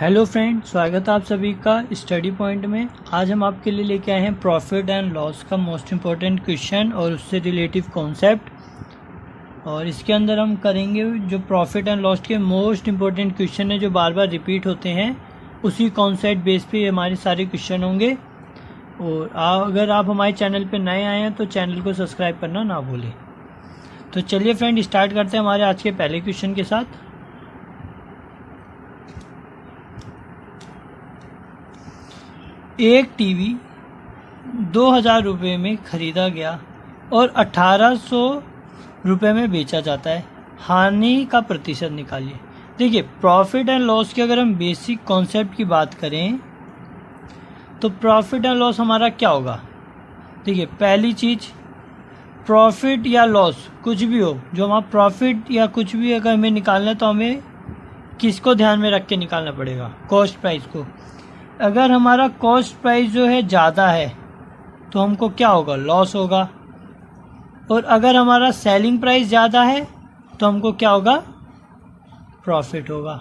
Hello friend, स्वागत है आप सभी का स्टडी पॉइंट में। आज हम आपके लिए लेके आए हैं प्रॉफिट एंड लॉस का मोस्ट इम्पोर्टेंट क्वेश्चन और उससे रिलेटिव कॉन्सेप्ट। और इसके अंदर हम करेंगे जो प्रॉफिट एंड लॉस के मोस्ट इम्पोर्टेंट क्वेश्चन है जो बार बार रिपीट होते हैं, उसी कॉन्सेप्ट बेस पे हमारे सारे क्वेश्चन होंगे। और अगर आप हमारे चैनल पर नए आए हैं तो चैनल को सब्सक्राइब करना ना भूलें। तो चलिए फ्रेंड, स्टार्ट करते हैं हमारे आज के पहले क्वेश्चन के साथ। एक टीवी 2000 रुपये में ख़रीदा गया और 1800 रुपये में बेचा जाता है। हानि का प्रतिशत निकालिए। देखिए, प्रॉफिट एंड लॉस के अगर हम बेसिक कॉन्सेप्ट की बात करें तो प्रॉफिट एंड लॉस हमारा क्या होगा। देखिए, पहली चीज़, प्रॉफिट या लॉस कुछ भी हो, जो हमारा प्रॉफिट या कुछ भी अगर हमें निकालना है तो हमें किसको ध्यान में रख के निकालना पड़ेगा, कॉस्ट प्राइस को। अगर हमारा कॉस्ट प्राइस जो है ज़्यादा है तो हमको क्या होगा, लॉस होगा। और अगर हमारा सेलिंग प्राइस ज़्यादा है तो हमको क्या होगा, प्रॉफिट होगा।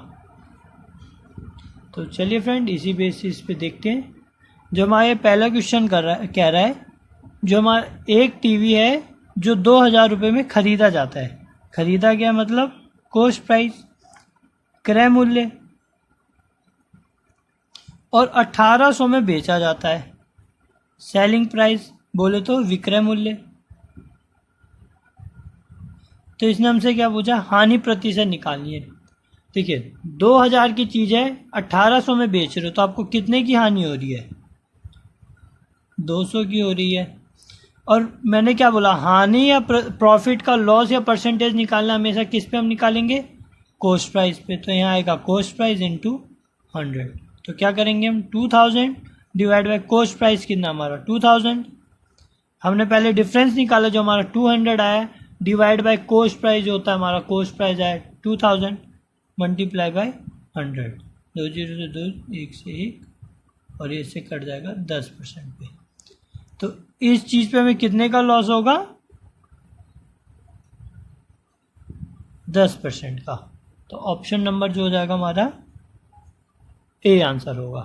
तो चलिए फ्रेंड, इसी बेसिस पे देखते हैं। जो हमारे पहला क्वेश्चन कह रहा है, जो हमारा एक टीवी है जो 2000 रुपये में ख़रीदा जाता है। ख़रीदा गया मतलब कॉस्ट प्राइस, क्रय मूल्य, और 1800 में बेचा जाता है। सेलिंग प्राइस बोले तो विक्रय मूल्य। तो इसने हमसे क्या पूछा, हानि प्रतिशत निकालनी है। देखिए, 2000 की चीज़ है, 1800 में बेच रहे हो तो आपको कितने की हानि हो रही है, 200 की हो रही है। और मैंने क्या बोला, हानि या प्रॉफिट का लॉस या परसेंटेज निकालना हमेशा किस पे हम निकालेंगे, कॉस्ट प्राइस पे। तो यहाँ आएगा कॉस्ट प्राइस इंटू 100। तो क्या करेंगे हम, 2000 डिवाइड बाई कॉस्ट प्राइस कितना हमारा 2000। हमने पहले डिफरेंस निकाला जो हमारा 200 आया, डिवाइड बाई कॉस्ट प्राइस जो होता है हमारा, कॉस्ट प्राइस आया 2000 मल्टीप्लाई बाई 100। 2 0 से 2, 1 से 1, और ये से कट जाएगा 10% पे। तो इस चीज़ पे हमें कितने का लॉस होगा, 10% का। तो ऑप्शन नंबर जो हो जाएगा हमारा ए आंसर होगा।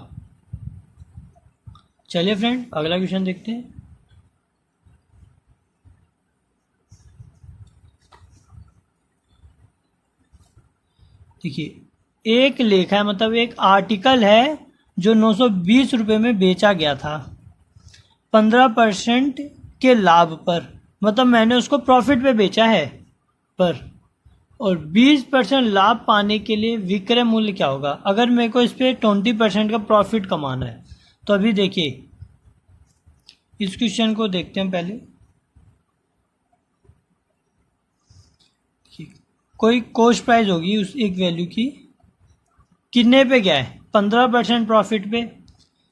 चलिए फ्रेंड, अगला क्वेश्चन देखते हैं। देखिए, एक लेख है, मतलब एक आर्टिकल है जो 920 रुपये में बेचा गया था 15% के लाभ पर। मतलब मैंने उसको प्रॉफिट पे बेचा है पर, और 20% लाभ पाने के लिए विक्रय मूल्य क्या होगा। अगर मेरे को इस पर 20% का प्रॉफिट कमाना है तो अभी देखिए, इस क्वेश्चन को देखते हैं पहले। कोई कॉस्ट प्राइस होगी उस एक वैल्यू की, कितने पे गया है, 15% प्रॉफिट पे।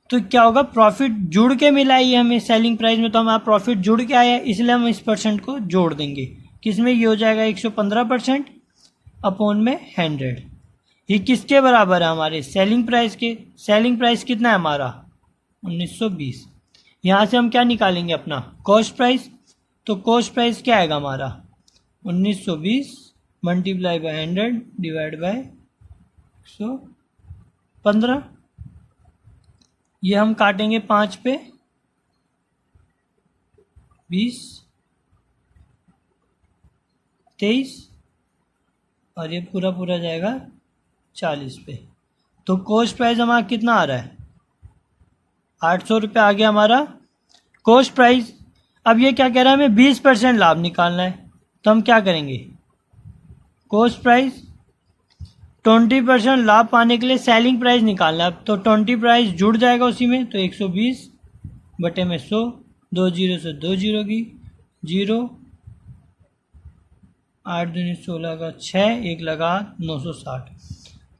तो क्या होगा, प्रॉफिट जुड़ के मिला है हमें सेलिंग प्राइस में, तो हमारा प्रॉफिट जुड़ के आया है, इसलिए हम इस परसेंट को जोड़ देंगे। किसमें ये हो जाएगा, 115% अपॉन में 100। ये किसके बराबर है, हमारे सेलिंग प्राइस के। सेलिंग प्राइस कितना है हमारा, 1920। यहाँ से हम क्या निकालेंगे, अपना कॉस्ट प्राइस। तो कॉस्ट प्राइस क्या आएगा हमारा, 1920 मल्टीप्लाई बाय 100 डिवाइड बाय 115। ये हम काटेंगे 5 पे, 20, 23, और ये पूरा पूरा जाएगा 40 पे। तो कॉस्ट प्राइस हमारा कितना आ रहा है, 800 रुपये आ गया हमारा कॉस्ट प्राइस। अब ये क्या कह रहा है, हमें 20% लाभ निकालना है। तो हम क्या करेंगे, कॉस्ट प्राइस 20% लाभ पाने के लिए सेलिंग प्राइस निकालना है। तो 20 प्राइस जुड़ जाएगा उसी में, तो 120 बटे में 100, 2 0 से 2 0 की 0, 8 दूनी 16 का 6, 1 लगा 960।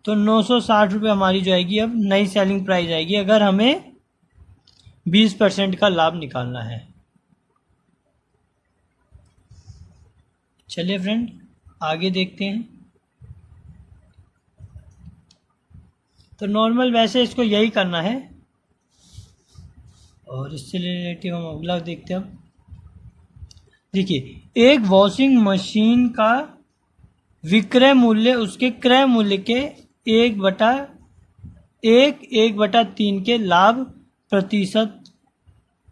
तो 960 रुपये हमारी जो आएगी अब नई सेलिंग प्राइस आएगी, अगर हमें 20% का लाभ निकालना है। चलिए फ्रेंड, आगे देखते हैं। तो नॉर्मल वैसे इसको यही करना है, और इससे रिलेटिव हम अगला देखते हैं। अब देखिए, एक वॉशिंग मशीन का विक्रय मूल्य उसके क्रय मूल्य के 1/8 1/3 के लाभ प्रतिशत,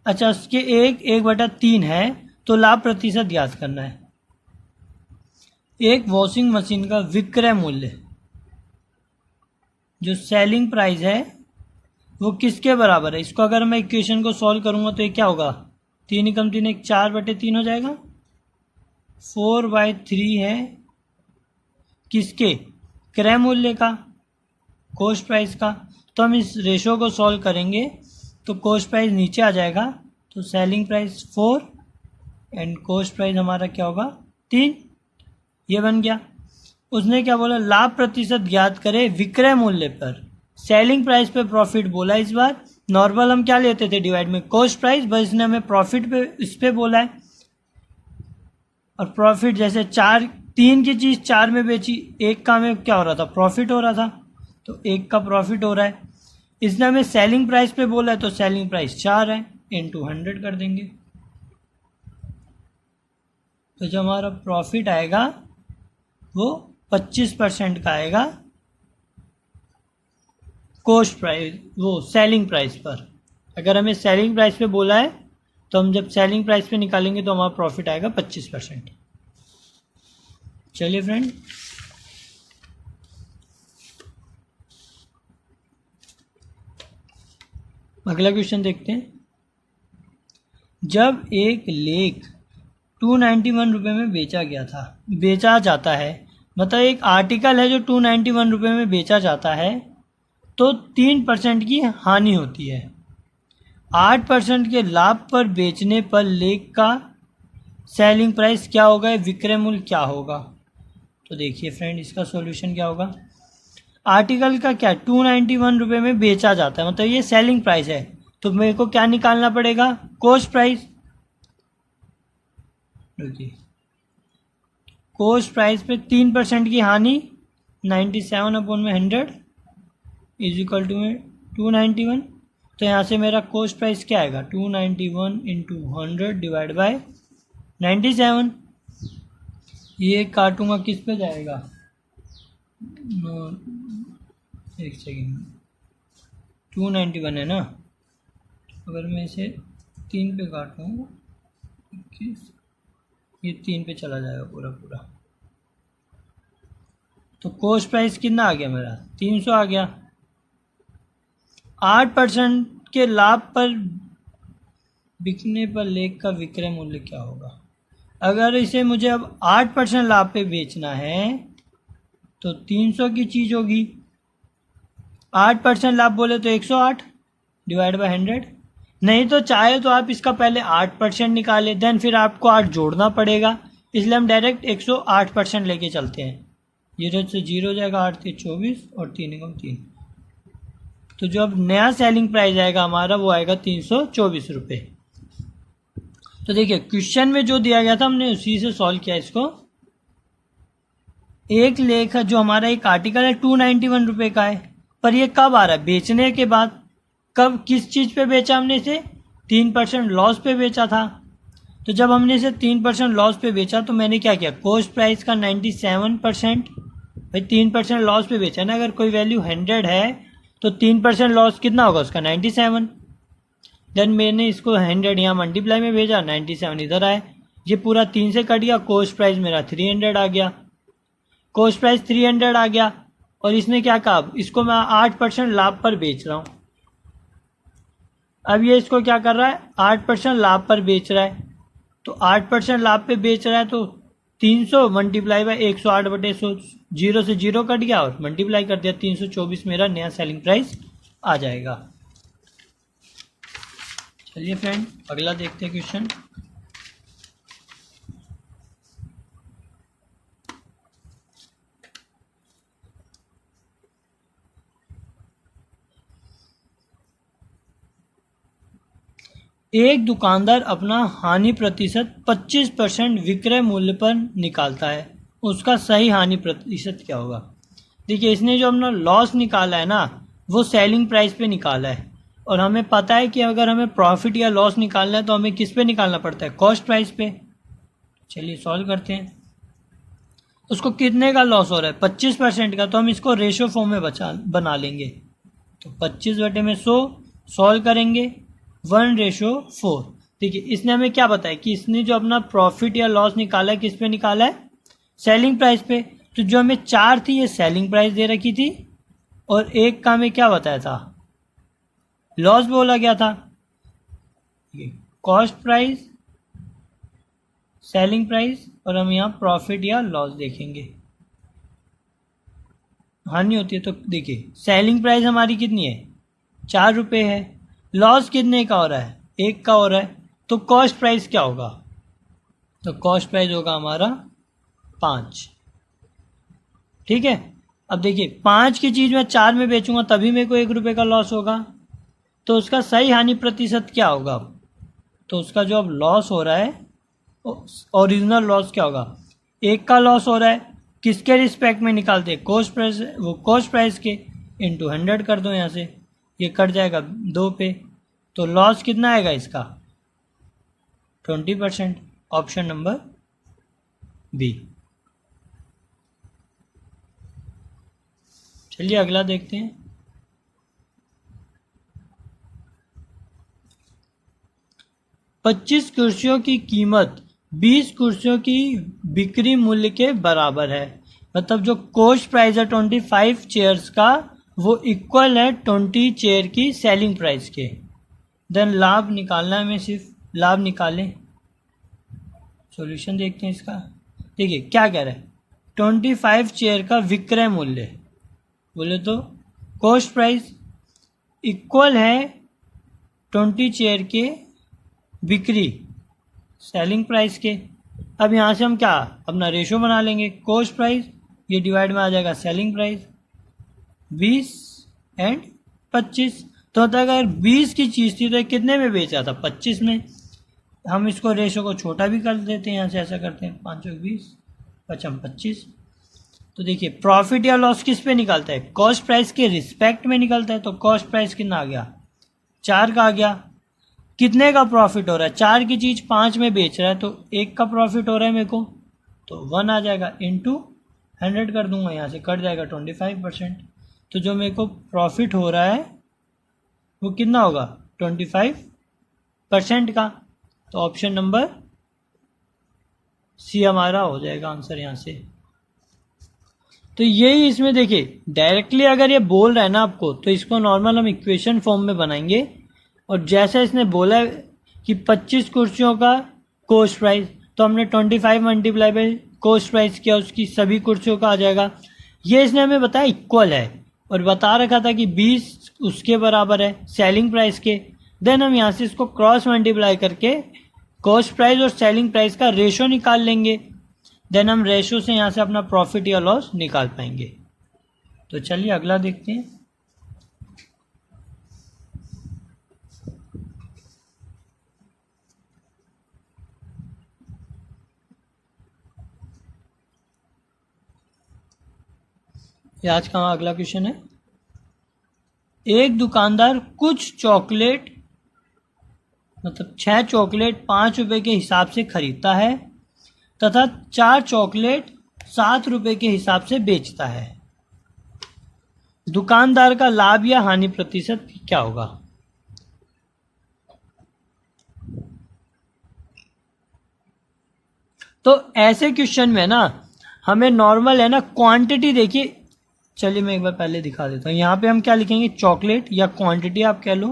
अच्छा उसके 1/3 है तो लाभ प्रतिशत ज्ञात करना है। एक वॉशिंग मशीन का विक्रय मूल्य जो सेलिंग प्राइस है वो किसके बराबर है? इसको अगर मैं इक्वेशन को सॉल्व करूंगा तो ये क्या होगा, 3 एकम 3 एक 4/3 हो जाएगा। 4/3 है किसके? क्रय मूल्य का, कॉस्ट प्राइस का। तो हम इस रेशो को सॉल्व करेंगे तो कॉस्ट प्राइस नीचे आ जाएगा, तो selling price 4 and cost price हमारा क्या होगा 3, ये बन गया। उसने क्या बोला, लाभ प्रतिशत ज्ञात करें विक्रय मूल्य पर, सेलिंग प्राइस पे प्रॉफिट बोला। इस बार नॉर्मल हम क्या लेते थे डिवाइड में कॉस्ट प्राइस, बस इसने हमें प्रॉफिट पे इस पे बोला है। और प्रॉफिट जैसे 3 की चीज़ 4 में बेची, 1 का में क्या हो रहा था, प्रॉफिट हो रहा था, तो 1 का प्रॉफिट हो रहा है। इसने हमें सेलिंग प्राइस पे बोला है तो सेलिंग प्राइस 4 है, इंटू 100 कर देंगे। तो जो हमारा प्रॉफिट आएगा वो 25% का आएगा कॉस्ट प्राइस, वो सेलिंग प्राइस पर। अगर हमें सेलिंग प्राइस पे बोला है तो हम जब सेलिंग प्राइस पे निकालेंगे तो हमारा प्रॉफिट आएगा 25%। चलिए फ्रेंड, अगला क्वेश्चन देखते हैं। जब एक लेख 291 रुपये में बेचा जाता है, मतलब एक आर्टिकल है जो 291 रुपये में बेचा जाता है, तो 3% की हानि होती है। 8% के लाभ पर बेचने पर लेख का सेलिंग प्राइस क्या होगा, विक्रय मूल्य क्या होगा? तो देखिए फ्रेंड, इसका सॉल्यूशन क्या होगा। आर्टिकल का क्या 291 रुपये में बेचा जाता है, मतलब ये सेलिंग प्राइस है, तो मेरे को क्या निकालना पड़ेगा, कॉस्ट प्राइस। देखिए कॉस्ट प्राइस पे 3% की हानि 97/100 इज इक्वल टू में 291। तो यहाँ से मेरा कॉस्ट प्राइस क्या आएगा, 291 इंटू 100 डिवाइड बाय 97। ये काटूंगा किस पे जाएगा, एक सेकेंड, 291 है ना, अगर मैं इसे 3 पे काटूँ, 21, ये 3 पे चला जाएगा पूरा। तो कॉस्ट प्राइस कितना आ गया मेरा, 300 आ गया। 8% के लाभ पर बिकने पर लेख का विक्रय मूल्य क्या होगा? अगर इसे मुझे अब 8% लाभ पे बेचना है तो 300 की चीज़ होगी। 8% लाभ बोले तो 108 डिवाइड बाय 100। नहीं तो चाहे तो आप इसका पहले 8% निकालें, देन फिर आपको 8 जोड़ना पड़ेगा, इसलिए हम डायरेक्ट 108% लेके चलते हैं। 0 से 0 हो जाएगा, 8 से 24 और 3 एकम 3। तो जो अब नया सेलिंग प्राइस आएगा हमारा वो आएगा 324 रुपये। तो देखिए क्वेश्चन में जो दिया गया था हमने उसी से सॉल्व किया इसको। एक लेख जो हमारा एक आर्टिकल है 291 रुपये का है, पर ये कब आ रहा है, बेचने के बाद। कब, किस चीज़ पे बेचा हमने इसे, 3% लॉस पे बेचा था। तो जब हमने इसे 3% लॉस पे बेचा तो मैंने क्या किया, कॉस्ट प्राइस का 97%, भाई 3% लॉस पे बेचा ना, अगर कोई वैल्यू 100 है तो 3% लॉस कितना होगा उसका 97। देन मैंने इसको 100 यहाँ मल्टीप्लाई में भेजा, 97 इधर आए, ये पूरा 3 से कट गया, कॉस्ट प्राइस मेरा 300 आ गया। कॉस्ट प्राइस 300 आ गया और इसने क्या कहा, इसको मैं 8% लाभ पर बेच रहा हूँ। अब ये इसको क्या कर रहा है, 8% लाभ पर बेच रहा है, तो 8% लाभ पे बेच रहा है तो 300 मल्टीप्लाई बाई 108/100, 0 से 0 कट गया और मल्टीप्लाई कर दिया, 324 मेरा नया सेलिंग प्राइस आ जाएगा। चलिए फ्रेंड अगला देखते हैं क्वेश्चन। एक दुकानदार अपना हानि प्रतिशत 25% विक्रय मूल्य पर निकालता है, उसका सही हानि प्रतिशत क्या होगा? देखिए इसने जो अपना लॉस निकाला है ना वो सेलिंग प्राइस पे निकाला है, और हमें पता है कि अगर हमें प्रॉफिट या लॉस निकालना है तो हमें किस पे निकालना पड़ता है, कॉस्ट प्राइस पे। चलिए सॉल्व करते हैं। उसको कितने का लॉस हो रहा है, 25% का, तो हम इसको रेशो फॉर्म में बना लेंगे। तो 25/100 सॉल्व करेंगे 1:4। देखिए इसने हमें क्या बताया कि इसने जो अपना प्रॉफिट या लॉस निकाला है किस पे निकाला है, सेलिंग प्राइस पे। तो जो हमें 4 थी ये सेलिंग प्राइस दे रखी थी और एक का हमें क्या बताया था, लॉस बोला गया था। कॉस्ट प्राइस, सेलिंग प्राइस, और हम यहाँ प्रॉफिट या लॉस देखेंगे। हानि होती है तो देखिए सेलिंग प्राइस हमारी कितनी है, 4 रुपये है। लॉस कितने का हो रहा है, 1 का हो रहा है। तो कॉस्ट प्राइस क्या होगा, तो कॉस्ट प्राइस होगा हमारा 5। ठीक है। अब देखिए 5 की चीज़ मैं 4 में बेचूंगा तभी मेरे को 1 रुपये का लॉस होगा। तो उसका सही हानि प्रतिशत क्या होगा, तो उसका जो अब लॉस हो रहा है ओरिजिनल लॉस क्या होगा, 1 का लॉस हो रहा है, किसके रिस्पेक्ट में निकालते हैं, कॉस्ट प्राइस, वो कॉस्ट प्राइस के इंटू 100 कर दो यहाँ से, ये कट जाएगा 2 पे। तो लॉस कितना आएगा इसका, 20%। Option number B. चलिए अगला देखते हैं। पच्चीस कुर्सियों की कीमत 20 कुर्सियों की बिक्री मूल्य के बराबर है। मतलब जो कॉस्ट प्राइस है 25 चेयर्स का वो इक्वल है 20 चेयर की सेलिंग प्राइस के। देन लाभ निकालना है, हमें सिर्फ लाभ निकालें। सॉल्यूशन देखते हैं इसका। देखिए क्या कह रहा है, 25 चेयर का विक्रय मूल्य बोले तो कॉस्ट प्राइस इक्वल है 20 चेयर के बिक्री सेलिंग प्राइस के। अब यहाँ से हम क्या अपना रेशो बना लेंगे, कॉस्ट प्राइस ये डिवाइड में आ जाएगा सेलिंग प्राइस, 20 एंड 25। तो होता है अगर 20 की चीज़ थी तो ये कितने में बेच रहा था, 25 में। हम इसको रेशो को छोटा भी कर देते हैं, यहाँ से ऐसा करते हैं 5 और 20 55 25। तो देखिए प्रॉफिट या लॉस किस पे निकलता है, कॉस्ट प्राइस के रिस्पेक्ट में निकलता है। तो कॉस्ट प्राइस कितना आ गया, 4 का आ गया। कितने का प्रॉफिट हो रहा है, 4 की चीज़ 5 में बेच रहा है तो 1 का प्रॉफिट हो रहा है मेरे को, तो 1 आ जाएगा इंटू 100 कर दूंगा, यहाँ से कट जाएगा 25%। तो जो मेरे को प्रॉफिट हो रहा है वो कितना होगा, 25% का। तो ऑप्शन नंबर सी हमारा हो जाएगा आंसर यहाँ से। तो यही इसमें देखिए डायरेक्टली अगर ये बोल रहा है ना आपको तो इसको नॉर्मल हम इक्वेशन फॉर्म में बनाएंगे। और जैसा इसने बोला है कि 25 कुर्सियों का कॉस्ट प्राइस, तो हमने 25 मल्टीप्लाई बाई कॉस्ट प्राइस किया, उसकी सभी कुर्सियों का आ जाएगा। ये इसने हमें बताया इक्वल है और बता रखा था कि 20 उसके बराबर है सेलिंग प्राइस के। देन हम यहाँ से इसको क्रॉस मल्टीप्लाई करके कॉस्ट प्राइस और सेलिंग प्राइस का रेशो निकाल लेंगे। देन हम रेशो से यहाँ से अपना प्रॉफिट या लॉस निकाल पाएंगे। तो चलिए अगला देखते हैं। ये आज का अगला क्वेश्चन है, एक दुकानदार कुछ चॉकलेट मतलब 6 चॉकलेट 5 रुपए के हिसाब से खरीदता है तथा 4 चॉकलेट 7 रुपए के हिसाब से बेचता है। दुकानदार का लाभ या हानि प्रतिशत क्या होगा। तो ऐसे क्वेश्चन में ना हमें नॉर्मल है ना क्वांटिटी देखिए। चलिए मैं एक बार पहले दिखा देता हूँ। यहाँ पे हम क्या लिखेंगे, चॉकलेट या क्वांटिटी आप कह लो,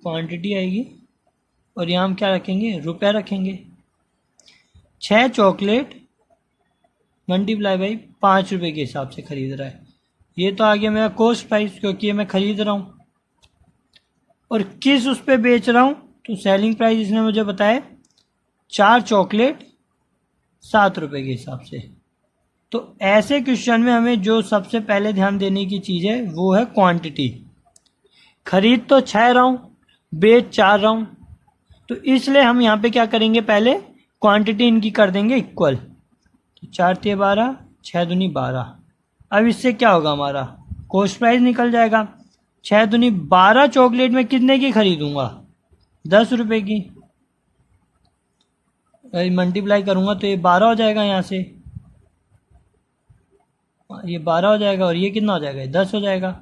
क्वांटिटी आएगी और यहाँ हम क्या रखेंगे, रुपया रखेंगे। 6 चॉकलेट मल्टीप्लाई बाई 5 रुपये के हिसाब से खरीद रहा है। ये तो आ गया मेरा कॉस्ट प्राइस क्योंकि ये मैं खरीद रहा हूँ। और किस उस पर बेच रहा हूँ, तो सेलिंग प्राइस इसने मुझे बताया 4 चॉकलेट 7 रुपये के हिसाब से। तो ऐसे क्वेश्चन में हमें जो सबसे पहले ध्यान देने की चीज़ है वो है क्वांटिटी। खरीद तो 6 रहा हूँ, बेच 4 रहा हूँ, तो इसलिए हम यहाँ पे क्या करेंगे, पहले क्वांटिटी इनकी कर देंगे इक्वल। तो 4 × 12 6 दूनी 12। अब इससे क्या होगा, हमारा कॉस्ट प्राइस निकल जाएगा। 6 दूनी 12 चॉकलेट में कितने की खरीदूंगा, 10 रुपये की। मल्टीप्लाई करूंगा तो ये 12 हो जाएगा यहाँ से। ये 12 हो जाएगा और ये कितना हो जाएगा, 10 हो जाएगा।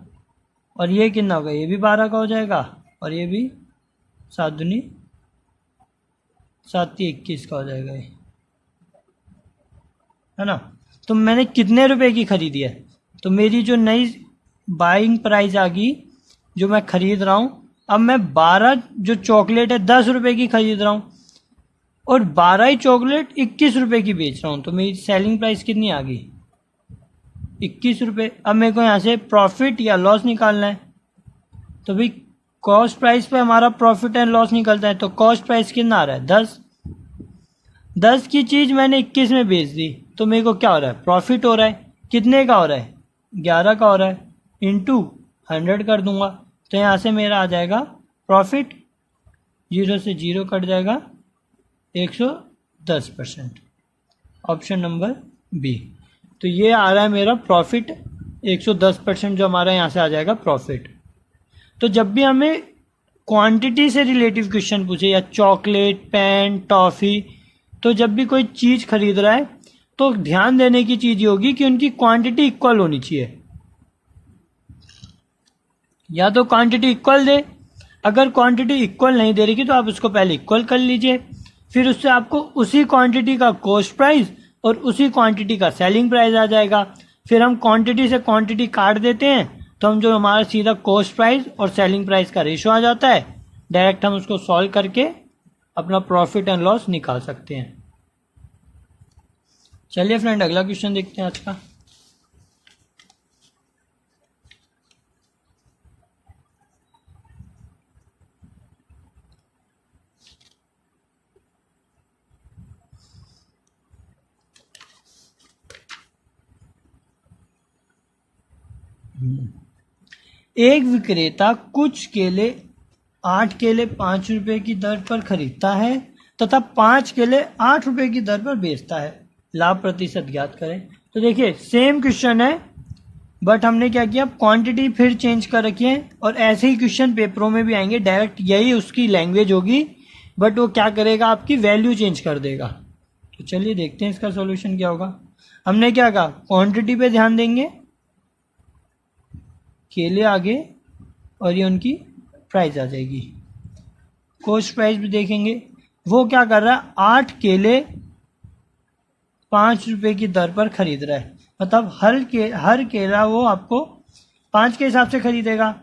और ये कितना होगा, ये भी 12 का हो जाएगा और ये भी 7 दूनी 7 21 का हो जाएगा ये, है ना। तो मैंने कितने रुपए की खरीदी है, तो मेरी जो नई बाइंग प्राइस आ गई जो मैं खरीद रहा हूँ, अब मैं 12 जो चॉकलेट है 10 रुपए की खरीद रहा हूँ और 12 ही चॉकलेट 21 रुपए की बेच रहा हूँ, तो मेरी सेलिंग प्राइस कितनी आ गई, 21 रुपये। अब मेरे को यहाँ से प्रॉफिट या लॉस निकालना है, तो भाई कॉस्ट प्राइस पे हमारा प्रॉफिट एंड लॉस निकलता है, तो कॉस्ट प्राइस कितना आ रहा है, 10 की चीज़ मैंने 21 में बेच दी, तो मेरे को क्या हो रहा है, प्रॉफिट हो रहा है। कितने का हो रहा है, 11 का हो रहा है, इंटू 100 कर दूंगा, तो यहाँ से मेरा आ जाएगा प्रॉफिट, 0 से 0 कट जाएगा, 110%। Option number B. तो ये आ रहा है मेरा प्रॉफिट 110%, जो हमारा यहाँ से आ जाएगा प्रॉफिट। तो जब भी हमें क्वांटिटी से रिलेटिव क्वेश्चन पूछे या चॉकलेट, पेन, टॉफ़ी, तो जब भी कोई चीज़ खरीद रहा है तो ध्यान देने की चीज़ ये होगी कि उनकी क्वांटिटी इक्वल होनी चाहिए। या तो क्वांटिटी इक्वल दे, अगर क्वांटिटी इक्वल नहीं दे रही तो आप उसको पहले इक्वल कर लीजिए, फिर उससे आपको उसी क्वांटिटी का कॉस्ट प्राइस और उसी क्वांटिटी का सेलिंग प्राइस आ जाएगा। फिर हम क्वांटिटी से क्वांटिटी काट देते हैं, तो हम जो हमारा सीधा कॉस्ट प्राइस और सेलिंग प्राइस का रेशो आ जाता है, डायरेक्ट हम उसको सॉल्व करके अपना प्रॉफिट एंड लॉस निकाल सकते हैं। चलिए फ्रेंड, अगला क्वेश्चन देखते हैं आज का। एक विक्रेता कुछ केले 8 केले 5 रुपए की दर पर खरीदता है तथा 5 केले 8 रुपए की दर पर बेचता है, लाभ प्रतिशत ज्ञात करें। तो देखिए सेम क्वेश्चन है, बट हमने क्या किया, क्वांटिटी फिर चेंज कर रखी है, और ऐसे ही क्वेश्चन पेपरों में भी आएंगे, डायरेक्ट यही उसकी लैंग्वेज होगी, बट वो क्या करेगा, आपकी वैल्यू चेंज कर देगा। तो चलिए देखते हैं इसका सॉल्यूशन क्या होगा। हमने क्या कहा, क्वांटिटी पे ध्यान देंगे, केले आगे और ये उनकी प्राइस आ जाएगी। कॉस्ट प्राइस भी देखेंगे, वो क्या कर रहा है, 8 केले 5 रुपए की दर पर खरीद रहा है, मतलब हर केला वो आपको 5 के हिसाब से खरीदेगा,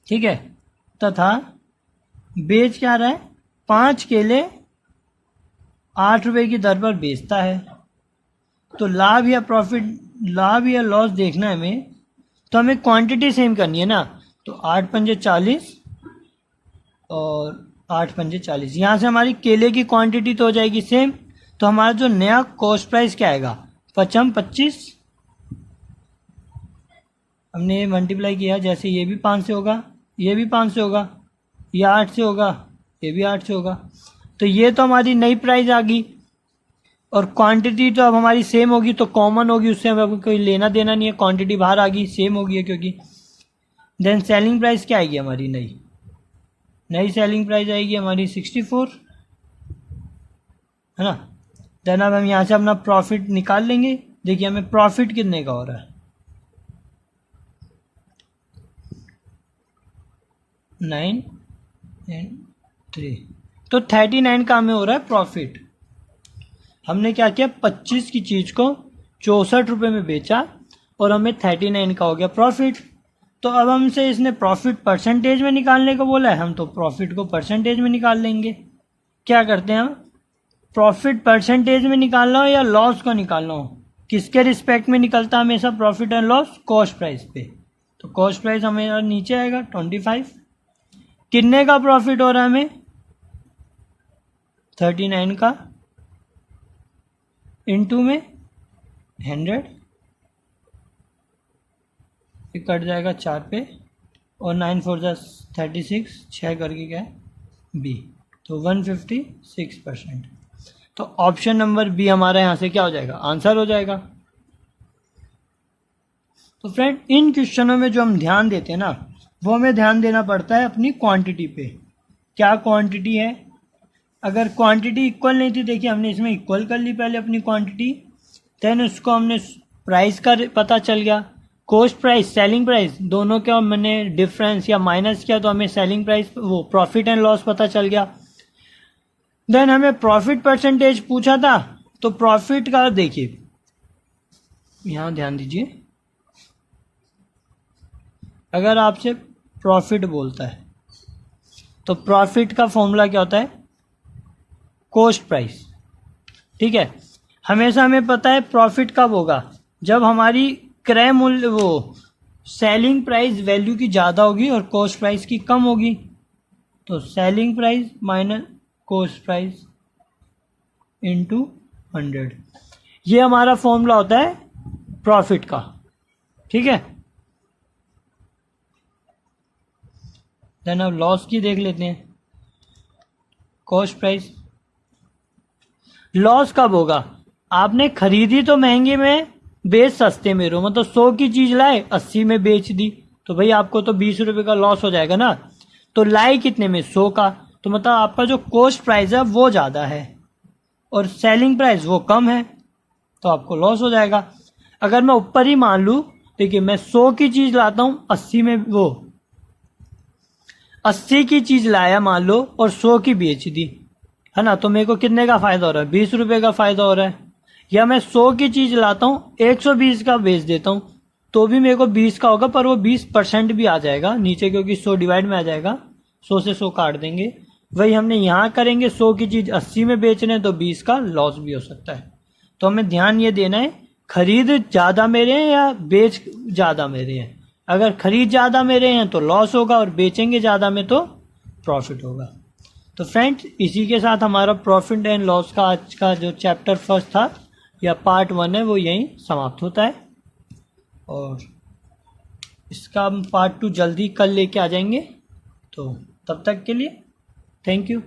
ठीक है। तथा बेच क्या रहा है, 5 केले 8 रुपए की दर पर बेचता है। तो लाभ या प्रॉफिट, लाभ या लॉस देखना है हमें, तो हमें क्वांटिटी सेम करनी है ना, तो 8 पंजे 40 और 8 पंजे 40, यहाँ से हमारी केले की क्वांटिटी तो हो जाएगी सेम, तो हमारा जो नया कॉस्ट प्राइस क्या आएगा, 25, हमने मल्टीप्लाई किया, जैसे ये भी 5 से होगा, ये भी 5 से होगा, ये 8 से होगा, ये भी 8 से होगा, तो ये तो हमारी नई प्राइस आ गई, और क्वांटिटी तो अब हमारी सेम होगी, तो कॉमन होगी, उससे हमें कोई लेना देना नहीं है, क्वांटिटी बाहर आ गई, सेम हो गई है क्योंकि। देन सेलिंग प्राइस क्या आएगी हमारी, नई सेलिंग प्राइस आएगी हमारी 64, है ना। देन अब हम यहाँ से अपना प्रॉफिट निकाल लेंगे। देखिए हमें प्रॉफिट कितने का हो रहा है, 9 and 3, तो 39 का हमें हो रहा है प्रॉफिट। हमने क्या किया, 25 की चीज़ को 64 रुपये में बेचा और हमें 39 का हो गया प्रॉफिट। तो अब हमसे इसने प्रॉफिट परसेंटेज में निकालने को बोला है, हम तो प्रॉफिट को परसेंटेज में निकाल लेंगे। क्या करते हैं हम, प्रॉफिट परसेंटेज में निकालना हो या लॉस को निकालना हो, किसके रिस्पेक्ट में निकलता है हमेशा profit and loss, cost price पे। तो कॉस्ट प्राइस हमें नीचे आएगा 25, कितने का प्रॉफिट हो रहा है हमें, 39 का, इनटू में 100, ये कट जाएगा 4 पे, और 9 4 36, 6 करके क्या है बी, तो 156%। तो ऑप्शन नंबर बी हमारा यहाँ से क्या हो जाएगा, आंसर हो जाएगा। तो फ्रेंड इन क्वेश्चनों में जो हम ध्यान देते हैं ना, वो हमें ध्यान देना पड़ता है अपनी क्वांटिटी पे, क्या क्वांटिटी है। अगर क्वांटिटी इक्वल नहीं थी, देखिए हमने इसमें इक्वल कर ली पहले अपनी क्वांटिटी, देन उसको हमने प्राइस का पता चल गया, कॉस्ट प्राइस सेलिंग प्राइस दोनों का मैंने डिफरेंस या माइनस किया तो हमें सेलिंग प्राइस वो प्रॉफिट एंड लॉस पता चल गया। देन हमें प्रॉफिट परसेंटेज पूछा था, तो प्रॉफिट का देखिए यहाँ ध्यान दीजिए, अगर आपसे प्रॉफिट बोलता है तो प्रॉफिट का फॉर्मूला क्या होता है, कॉस्ट प्राइस। ठीक है, हमेशा हमें पता है प्रॉफिट कब होगा, जब हमारी क्रय मूल्य वो सेलिंग प्राइस वैल्यू की ज़्यादा होगी और कॉस्ट प्राइस की कम होगी। तो selling price minus cost price into 100, ये हमारा फॉर्मूला होता है प्रॉफिट का। ठीक है, देन अब लॉस की देख लेते हैं, कॉस्ट प्राइस। लॉस कब होगा, आपने खरीदी तो महंगे में, बेच सस्ते में रहो, मतलब 100 की चीज लाए 80 में बेच दी, तो भाई आपको तो 20 रुपए का लॉस हो जाएगा ना। तो लाए कितने में, 100 का, तो मतलब आपका जो कॉस्ट प्राइस है वो ज़्यादा है और सेलिंग प्राइस वो कम है, तो आपको लॉस हो जाएगा। अगर मैं ऊपर ही मान लूँ, देखिए मैं 100 की चीज़ लाता हूँ 80 में, वो 80 की चीज़ लाया मान लो और 100 की बेच दी, है ना, तो मेरे को कितने का फ़ायदा हो रहा है, 20 रुपये का फ़ायदा हो रहा है। या मैं 100 की चीज़ लाता हूँ 120 का बेच देता हूँ, तो भी मेरे को 20 का होगा, पर वो 20% भी आ जाएगा नीचे, क्योंकि 100 डिवाइड में आ जाएगा, 100 से 100 काट देंगे। वही हमने यहाँ करेंगे, 100 की चीज़ 80 में बेच रहे हैं तो 20 का लॉस भी हो सकता है। तो हमें ध्यान ये देना है, खरीद ज़्यादा मेरे हैं या बेच ज़्यादा मेरे हैं। अगर खरीद ज़्यादा मेरे हैं तो लॉस होगा और बेचेंगे ज़्यादा में तो प्रॉफिट होगा। तो फ्रेंड्स, इसी के साथ हमारा प्रॉफिट एंड लॉस का आज का जो चैप्टर फर्स्ट था या पार्ट 1 है वो यहीं समाप्त होता है, और इसका हम पार्ट 2 जल्दी कल लेके आ जाएंगे। तो तब तक के लिए थैंक यू।